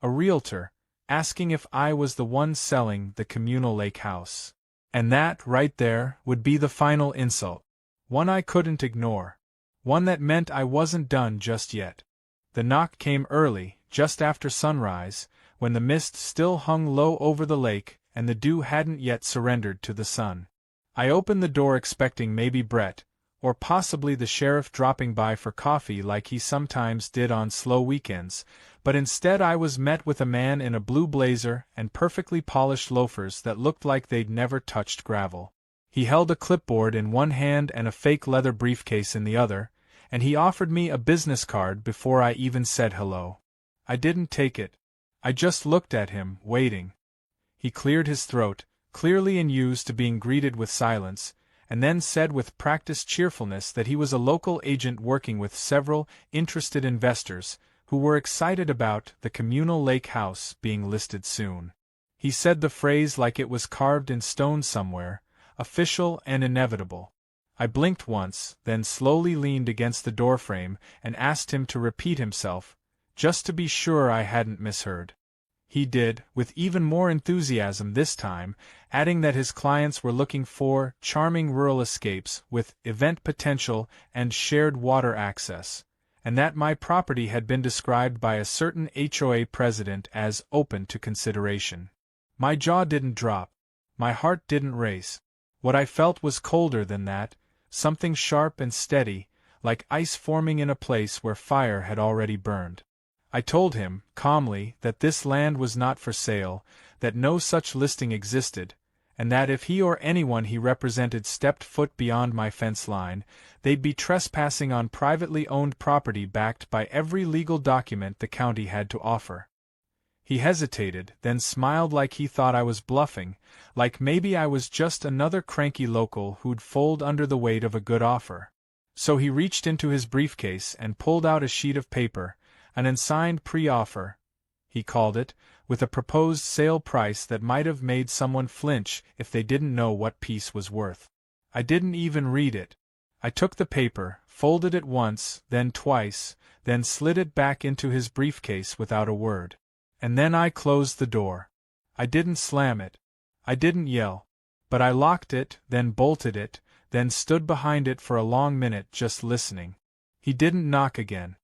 a realtor, asking if I was the one selling the communal lake house. And that, right there, would be the final insult. One I couldn't ignore. One that meant I wasn't done just yet. The knock came early, just after sunrise, when the mist still hung low over the lake and the dew hadn't yet surrendered to the sun. I opened the door expecting maybe Brett, or possibly the sheriff dropping by for coffee like he sometimes did on slow weekends, but instead I was met with a man in a blue blazer and perfectly polished loafers that looked like they'd never touched gravel. He held a clipboard in one hand and a fake leather briefcase in the other, and he offered me a business card before I even said hello. I didn't take it. I just looked at him, waiting. He cleared his throat, clearly unused to being greeted with silence, and then said with practiced cheerfulness that he was a local agent working with several interested investors who were excited about the communal lake house being listed soon. He said the phrase like it was carved in stone somewhere, official and inevitable. I blinked once, then slowly leaned against the doorframe and asked him to repeat himself, just to be sure I hadn't misheard. He did, with even more enthusiasm this time, adding that his clients were looking for charming rural escapes with event potential and shared water access, and that my property had been described by a certain HOA president as open to consideration. My jaw didn't drop. My heart didn't race. What I felt was colder than that, something sharp and steady, like ice forming in a place where fire had already burned. I told him, calmly, that this land was not for sale, that no such listing existed, and that if he or anyone he represented stepped foot beyond my fence line, they'd be trespassing on privately owned property backed by every legal document the county had to offer. He hesitated, then smiled like he thought I was bluffing, like maybe I was just another cranky local who'd fold under the weight of a good offer. So he reached into his briefcase and pulled out a sheet of paper, an unsigned pre-offer, he called it, with a proposed sale price that might have made someone flinch if they didn't know what piece was worth. I didn't even read it. I took the paper, folded it once, then twice, then slid it back into his briefcase without a word. And then I closed the door. I didn't slam it. I didn't yell. But I locked it, then bolted it, then stood behind it for a long minute just listening. He didn't knock again.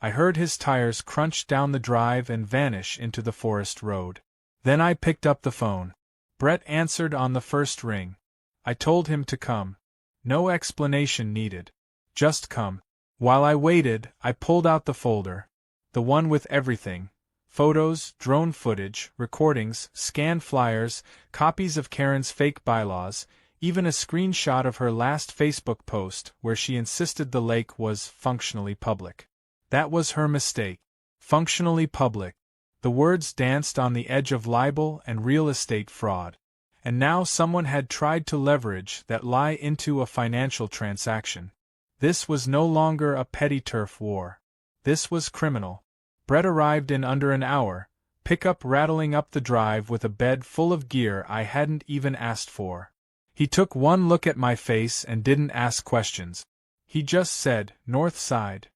I heard his tires crunch down the drive and vanish into the forest road. Then I picked up the phone. Brett answered on the first ring. I told him to come. No explanation needed. Just come. While I waited, I pulled out the folder. The one with everything. Photos, drone footage, recordings, scanned flyers, copies of Karen's fake bylaws, even a screenshot of her last Facebook post where she insisted the lake was functionally public. That was her mistake. Functionally public. The words danced on the edge of libel and real estate fraud. And now someone had tried to leverage that lie into a financial transaction. This was no longer a petty turf war. This was criminal. Brett arrived in under an hour, pickup rattling up the drive with a bed full of gear I hadn't even asked for. He took one look at my face and didn't ask questions. He just said, "North Side."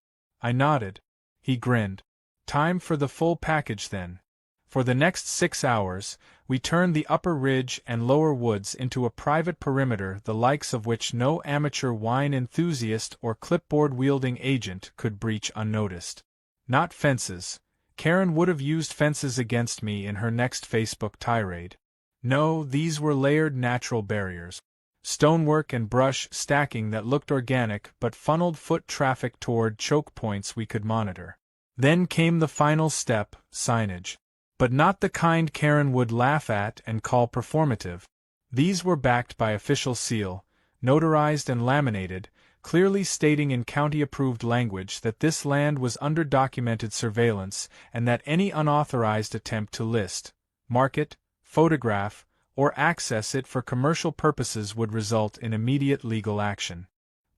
I nodded. He grinned. Time for the full package then. For the next 6 hours, we turned the upper ridge and lower woods into a private perimeter the likes of which no amateur wine enthusiast or clipboard-wielding agent could breach unnoticed. Not fences. Karen would have used fences against me in her next Facebook tirade. No, these were layered natural barriers. Stonework and brush stacking that looked organic but funneled foot traffic toward choke points we could monitor. Then came the final step, signage. But not the kind Karen would laugh at and call performative. These were backed by official seal, notarized and laminated, clearly stating in county-approved language that this land was under documented surveillance and that any unauthorized attempt to list, market, photograph, or access it for commercial purposes would result in immediate legal action.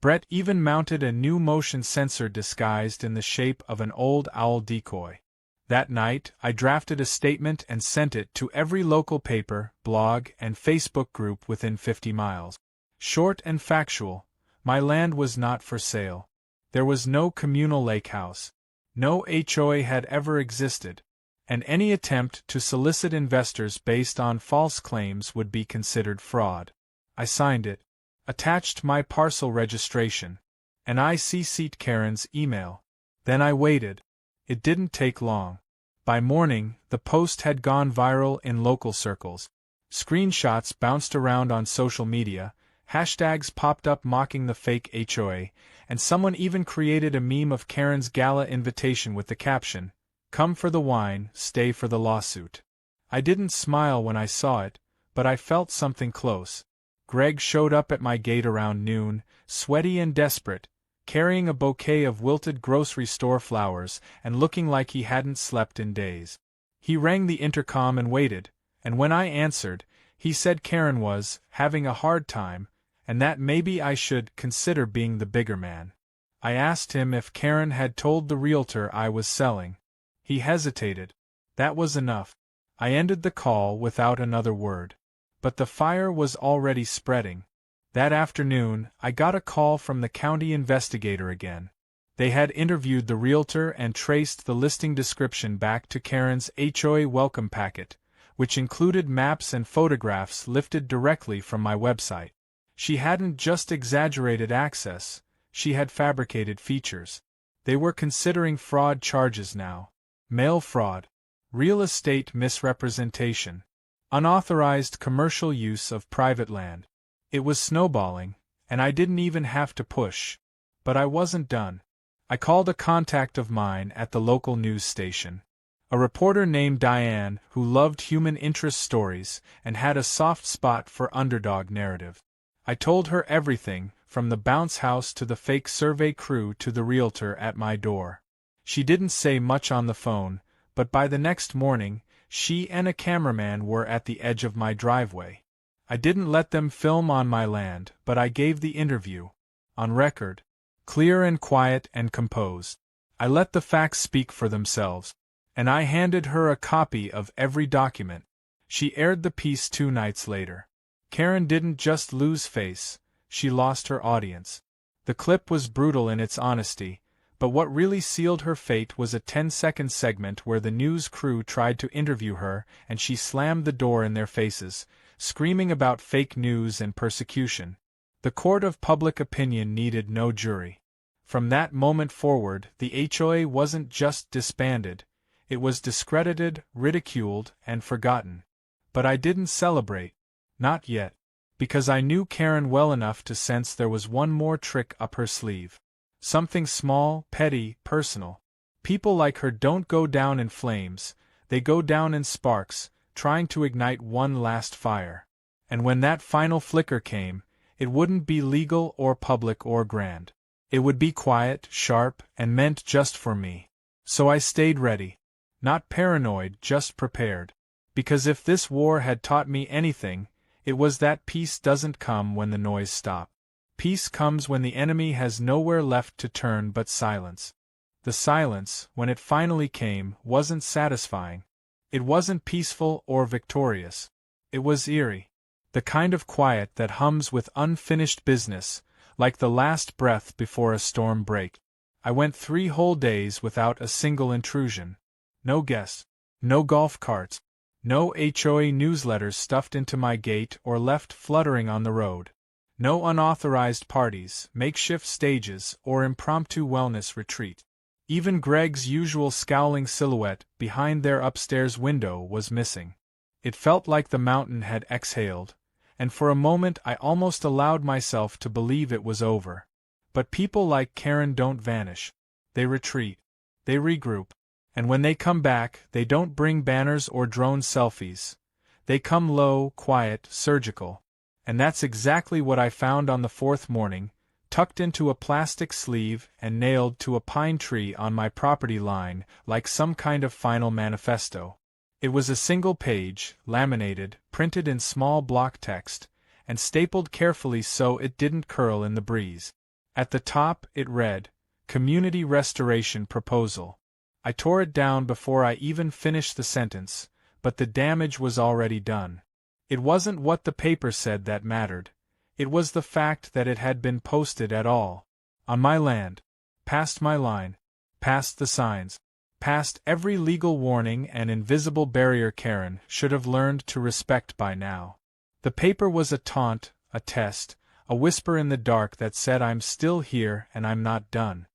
Brett even mounted a new motion sensor disguised in the shape of an old owl decoy. That night, I drafted a statement and sent it to every local paper, blog, and Facebook group within 50 miles. Short and factual, my land was not for sale. There was no communal lake house. No HOA had ever existed. and any attempt to solicit investors based on false claims would be considered fraud. I signed it, attached my parcel registration, and I CC'd Karen's email. Then I waited. It didn't take long. By morning, the post had gone viral in local circles. Screenshots bounced around on social media, hashtags popped up mocking the fake HOA, and someone even created a meme of Karen's gala invitation with the caption, "Come for the wine, stay for the lawsuit." I didn't smile when I saw it, but I felt something close. Greg showed up at my gate around noon, sweaty and desperate, carrying a bouquet of wilted grocery store flowers and looking like he hadn't slept in days. He rang the intercom and waited, and when I answered, he said Karen was having a hard time, and that maybe I should consider being the bigger man. I asked him if Karen had told the realtor I was selling. He hesitated. That was enough. I ended the call without another word. But the fire was already spreading. That afternoon, I got a call from the county investigator again. They had interviewed the realtor and traced the listing description back to Karen's HOA welcome packet, which included maps and photographs lifted directly from my website. She hadn't just exaggerated access, she had fabricated features. They were considering fraud charges now. Mail fraud, real estate misrepresentation, unauthorized commercial use of private land. It was snowballing, and I didn't even have to push. But I wasn't done. I called a contact of mine at the local news station. A reporter named Diane who loved human interest stories and had a soft spot for underdog narrative. I told her everything, from the bounce house to the fake survey crew to the realtor at my door. She didn't say much on the phone, but by the next morning, she and a cameraman were at the edge of my driveway. I didn't let them film on my land, but I gave the interview. On record. Clear and quiet and composed. I let the facts speak for themselves. And I handed her a copy of every document. She aired the piece 2 nights later. Karen didn't just lose face, she lost her audience. The clip was brutal in its honesty, but what really sealed her fate was a 10-second segment where the news crew tried to interview her and she slammed the door in their faces, screaming about fake news and persecution. The court of public opinion needed no jury. From that moment forward, the HOA wasn't just disbanded, it was discredited, ridiculed, and forgotten. But I didn't celebrate. Not yet. Because I knew Karen well enough to sense there was one more trick up her sleeve. Something small, petty, personal. People like her don't go down in flames, they go down in sparks, trying to ignite one last fire. And when that final flicker came, it wouldn't be legal or public or grand. It would be quiet, sharp, and meant just for me. So I stayed ready. Not paranoid, just prepared. Because if this war had taught me anything, it was that peace doesn't come when the noise stops. Peace comes when the enemy has nowhere left to turn but silence. The silence, when it finally came, wasn't satisfying. It wasn't peaceful or victorious. It was eerie. The kind of quiet that hums with unfinished business, like the last breath before a storm break. I went 3 whole days without a single intrusion. No guests. No golf carts. No HOA newsletters stuffed into my gate or left fluttering on the road. No unauthorized parties, makeshift stages, or impromptu wellness retreat. Even Greg's usual scowling silhouette behind their upstairs window was missing. It felt like the mountain had exhaled, and for a moment I almost allowed myself to believe it was over. But people like Karen don't vanish. They retreat. They regroup. And when they come back, they don't bring banners or drone selfies. They come low, quiet, surgical. And that's exactly what I found on the 4th morning, tucked into a plastic sleeve and nailed to a pine tree on my property line like some kind of final manifesto. It was a single page, laminated, printed in small block text, and stapled carefully so it didn't curl in the breeze. At the top, it read, "Community Restoration Proposal." I tore it down before I even finished the sentence, but the damage was already done. It wasn't what the paper said that mattered. It was the fact that it had been posted at all. On my land. Past my line. Past the signs. Past every legal warning and invisible barrier Karen should have learned to respect by now. The paper was a taunt, a test, a whisper in the dark that said I'm still here and I'm not done.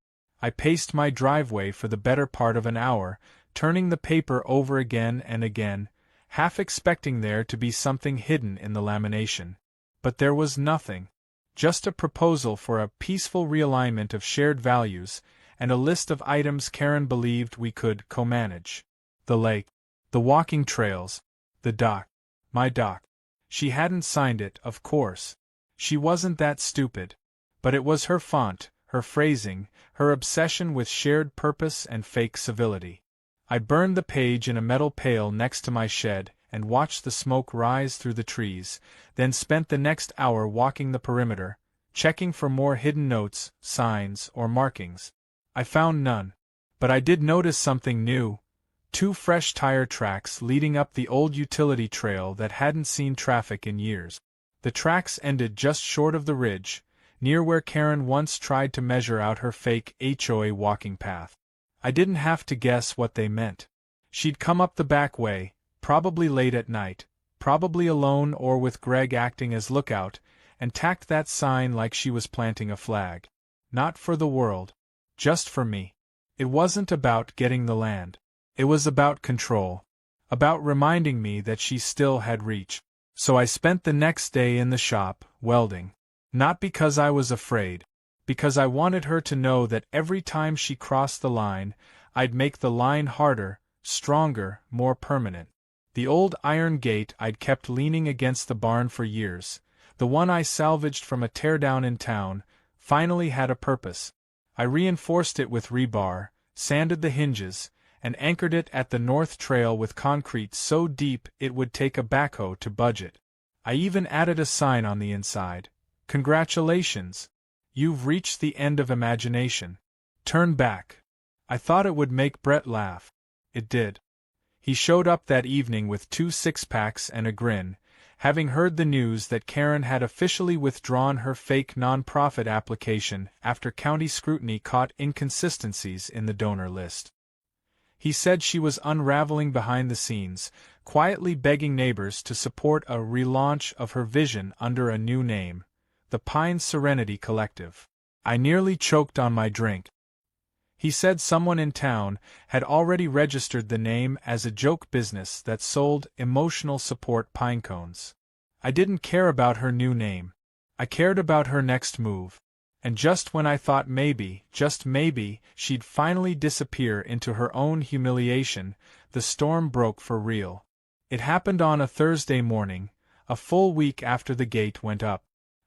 I paced my driveway for the better part of an hour, turning the paper over again and again, half expecting there to be something hidden in the lamination. But there was nothing. Just a proposal for a peaceful realignment of shared values, and a list of items Karen believed we could co-manage. The lake, the walking trails, the dock, my dock. She hadn't signed it, of course. She wasn't that stupid. But it was her font, her phrasing, her obsession with shared purpose and fake civility. I burned the page in a metal pail next to my shed and watched the smoke rise through the trees, then spent the next hour walking the perimeter, checking for more hidden notes, signs, or markings. I found none. But I did notice something new. 2 fresh tire tracks leading up the old utility trail that hadn't seen traffic in years. The tracks ended just short of the ridge, near where Karen once tried to measure out her fake HOA walking path. I didn't have to guess what they meant. She'd come up the back way, probably late at night, probably alone or with Greg acting as lookout, and tacked that sign like she was planting a flag. Not for the world. Just for me. It wasn't about getting the land. It was about control. About reminding me that she still had reach. So I spent the next day in the shop, welding. Not because I was afraid. Because I wanted her to know that every time she crossed the line, I'd make the line harder, stronger, more permanent. The old iron gate I'd kept leaning against the barn for years, the one I salvaged from a teardown in town, finally had a purpose. I reinforced it with rebar, sanded the hinges, and anchored it at the north trail with concrete so deep it would take a backhoe to budge it. I even added a sign on the inside. Congratulations! You've reached the end of imagination. Turn back. I thought it would make Brett laugh. It did. He showed up that evening with 2 six-packs and a grin, having heard the news that Karen had officially withdrawn her fake non-profit application after county scrutiny caught inconsistencies in the donor list. He said she was unraveling behind the scenes, quietly begging neighbors to support a relaunch of her vision under a new name, the Pine Serenity Collective. I nearly choked on my drink. He said someone in town had already registered the name as a joke business that sold emotional support pine cones. I didn't care about her new name. I cared about her next move. And just when I thought maybe, just maybe, she'd finally disappear into her own humiliation, the storm broke for real. It happened on a Thursday morning, a full week after the gate went up.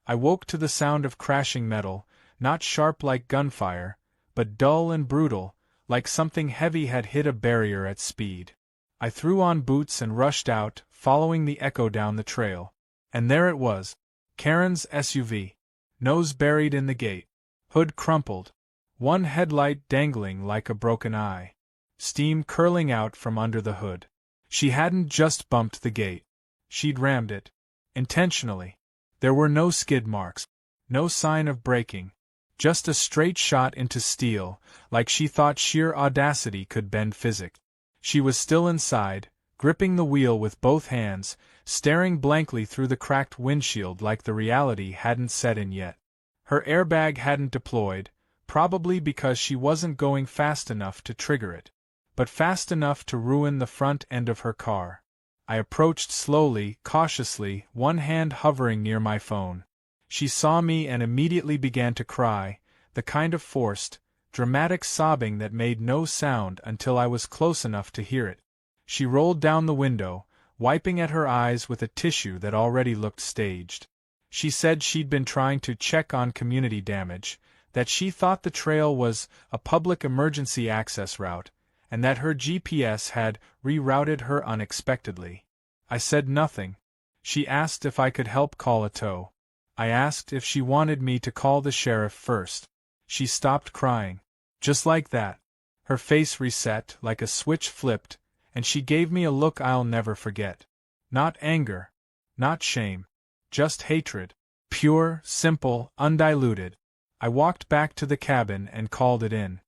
I woke to the sound of crashing metal, not sharp like gunfire, but dull and brutal, like something heavy had hit a barrier at speed. I threw on boots and rushed out, following the echo down the trail. And there it was, Karen's SUV. Nose buried in the gate. Hood crumpled. One headlight dangling like a broken eye. Steam curling out from under the hood. She hadn't just bumped the gate. She'd rammed it. Intentionally. There were no skid marks. No sign of braking. Just a straight shot into steel, like she thought sheer audacity could bend physics. She was still inside, gripping the wheel with both hands, staring blankly through the cracked windshield like the reality hadn't set in yet. Her airbag hadn't deployed, probably because she wasn't going fast enough to trigger it, but fast enough to ruin the front end of her car. I approached slowly, cautiously, one hand hovering near my phone. She saw me and immediately began to cry, the kind of forced, dramatic sobbing that made no sound until I was close enough to hear it. She rolled down the window, wiping at her eyes with a tissue that already looked staged. She said she'd been trying to check on community damage, that she thought the trail was a public emergency access route, and that her GPS had rerouted her unexpectedly. I said nothing. She asked if I could help call a tow. I asked if she wanted me to call the sheriff first. She stopped crying. Just like that. Her face reset like a switch flipped, and she gave me a look I'll never forget. Not anger. Not shame. Just hatred. Pure, simple, undiluted. I walked back to the cabin and called it in.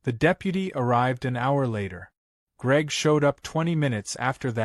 The deputy arrived an hour later. Greg showed up 20 minutes after that.